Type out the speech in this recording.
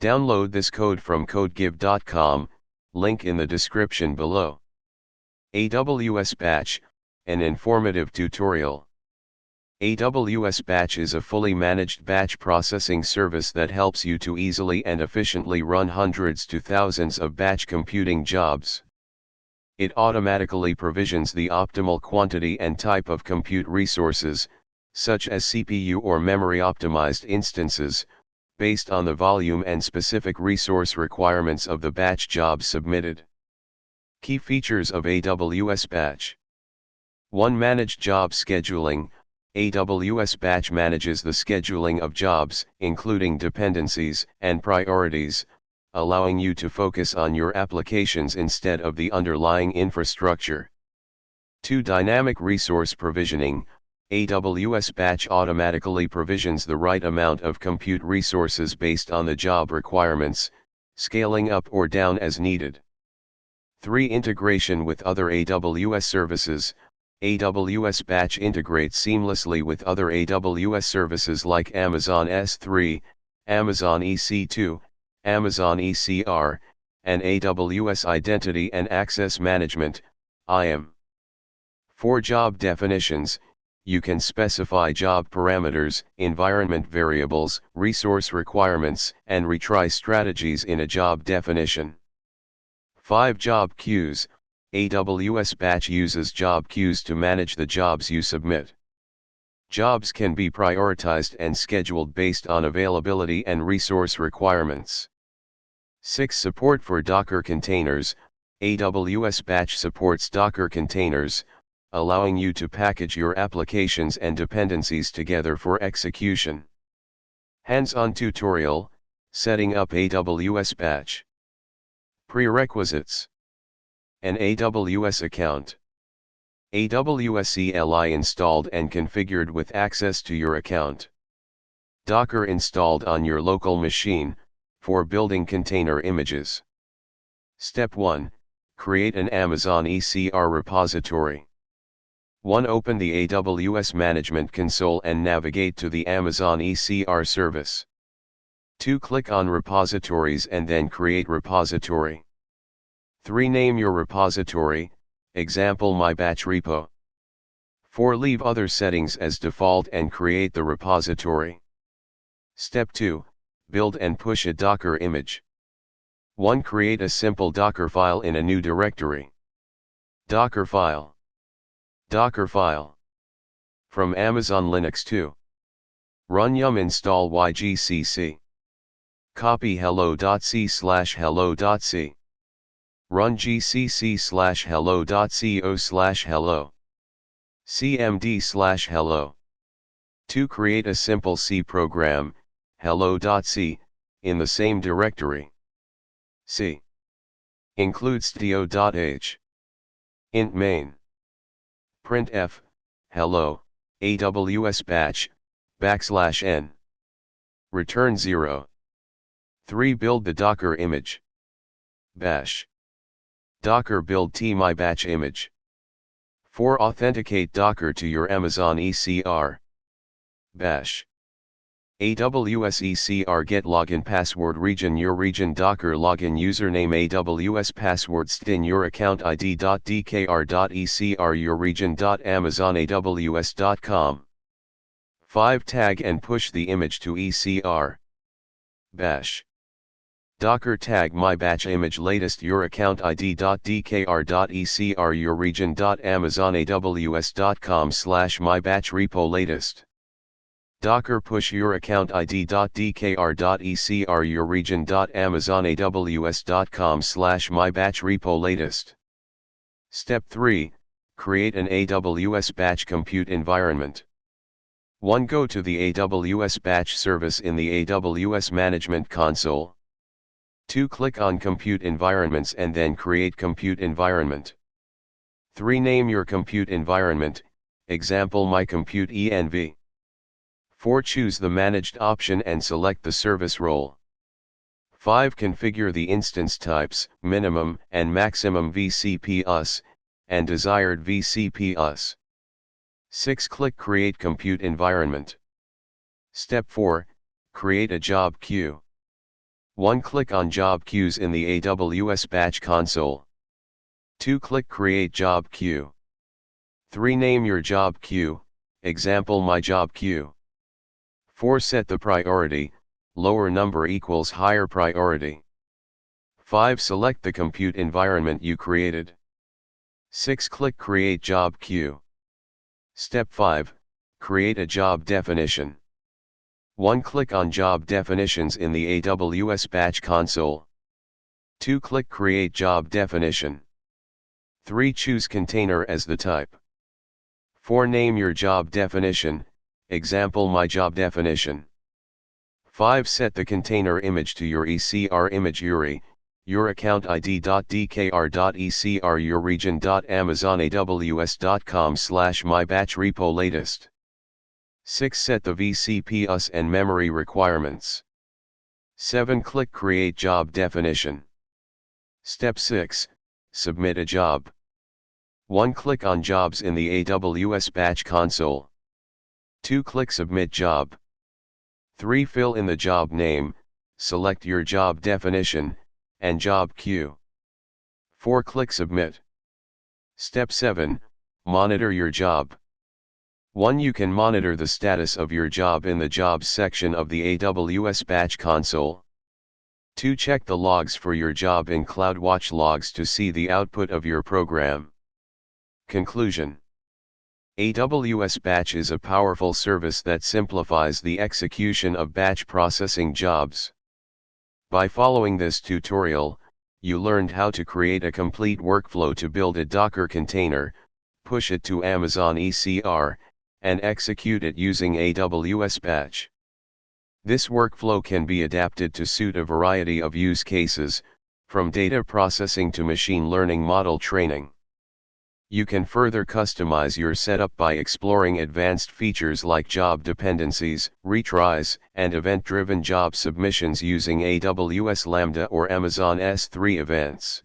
Download this code from codegive.com, link in the description below. AWS Batch, an informative tutorial. AWS Batch is a fully managed batch processing service that helps you to easily and efficiently run hundreds to thousands of batch computing jobs. It automatically provisions the optimal quantity and type of compute resources, such as CPU or memory-optimized instances, based on the volume and specific resource requirements of the batch job submitted. Key features of AWS Batch. 1. Managed job scheduling. AWS Batch manages the scheduling of jobs, including dependencies and priorities, allowing you to focus on your applications instead of the underlying infrastructure. 2. Dynamic resource provisioning. AWS Batch automatically provisions the right amount of compute resources based on the job requirements, scaling up or down as needed. 3. Integration with other AWS services. AWS Batch integrates seamlessly with other AWS services like Amazon S3, Amazon EC2, Amazon ECR, and AWS Identity and Access Management, IAM. 4. Job definitions. You can specify job parameters, environment variables, resource requirements, and retry strategies in a job definition. 5. Job queues. AWS Batch uses job queues to manage the jobs you submit. Jobs can be prioritized and scheduled based on availability and resource requirements. 6. Support for Docker containers. AWS Batch supports Docker containers, allowing you to package your applications and dependencies together for execution. Hands-on tutorial, setting up AWS Batch. Prerequisites. An AWS account. AWS CLI installed and configured with access to your account. Docker installed on your local machine, for building container images. Step 1. Create an Amazon ECR repository. 1. Open the AWS Management Console and navigate to the Amazon ECR service. 2. Click on Repositories and then Create Repository. 3. Name your repository, example My Batch Repo. 4. Leave other settings as default and create the repository. Step 2. Build and push a Docker image. 1. Create a simple Docker file in a new directory. Docker file. Docker file. From Amazon Linux 2. Run yum install ygcc. Copy hello.c/hello.c. Run gcc/hello.co/hello. cmd/hello. 2. Create a simple C program, hello.c, in the same directory. C. Include stdio.h. int main. Printf, hello, AWS Batch, \n. Return 0. 3. Build the Docker image. Bash. Docker build my batch image. 4. Authenticate Docker to your Amazon ECR. Bash. AWS ECR get login password region your region Docker login username AWS password stin your account id.dkr.ecr your region.amazonaws.com. 5. Tag and push the image to ECR. Bash. Docker tag my batch image latest your account id.dkr.ecr your region.amazonaws.com/my batch repo latest. Docker push your account id.dkr.ecr your region.amazonaws.com/my batch repo latest. Step 3. Create an AWS Batch compute environment. 1. Go to the AWS Batch service in the AWS Management Console. 2. Click on Compute Environments and then create Compute Environment. 3. Name your compute environment, example My Compute ENV. 4. Choose the Managed option and select the service role. 5. Configure the instance types, minimum and maximum VCPUs, and desired VCPUs. 6. Click Create Compute Environment. Step 4. Create a job queue. 1. Click on Job Queues in the AWS Batch console. 2. Click Create Job Queue. 3. Name your job queue, example My Job Queue. 4. Set the priority, lower number equals higher priority. 5. Select the compute environment you created. 6. Click Create Job Queue. Step 5. Create a job definition. 1. Click on Job Definitions in the AWS Batch console. 2. Click Create Job Definition. 3. Choose Container as the type. 4. Name your job definition, example My Job Definition. 5. Set the container image to your ECR image URI, your account id.dkr.ecr your region.amazonaws.com/mybatch repo latest. 6. Set the VCPUS and memory requirements. 7. Click Create Job Definition. Step 6. Submit a job. 1. Click on Jobs in the AWS Batch console. 2. Click Submit Job. 3. Fill in the job name, select your job definition, and job queue. 4. Click Submit. Step 7. Monitor your job. 1. You can monitor the status of your job in the Jobs section of the AWS Batch console. 2. Check the logs for your job in CloudWatch Logs to see the output of your program. Conclusion: AWS Batch is a powerful service that simplifies the execution of batch processing jobs. By following this tutorial, you learned how to create a complete workflow to build a Docker container, push it to Amazon ECR, and execute it using AWS Batch. This workflow can be adapted to suit a variety of use cases, from data processing to machine learning model training. You can further customize your setup by exploring advanced features like job dependencies, retries, and event-driven job submissions using AWS Lambda or Amazon S3 events.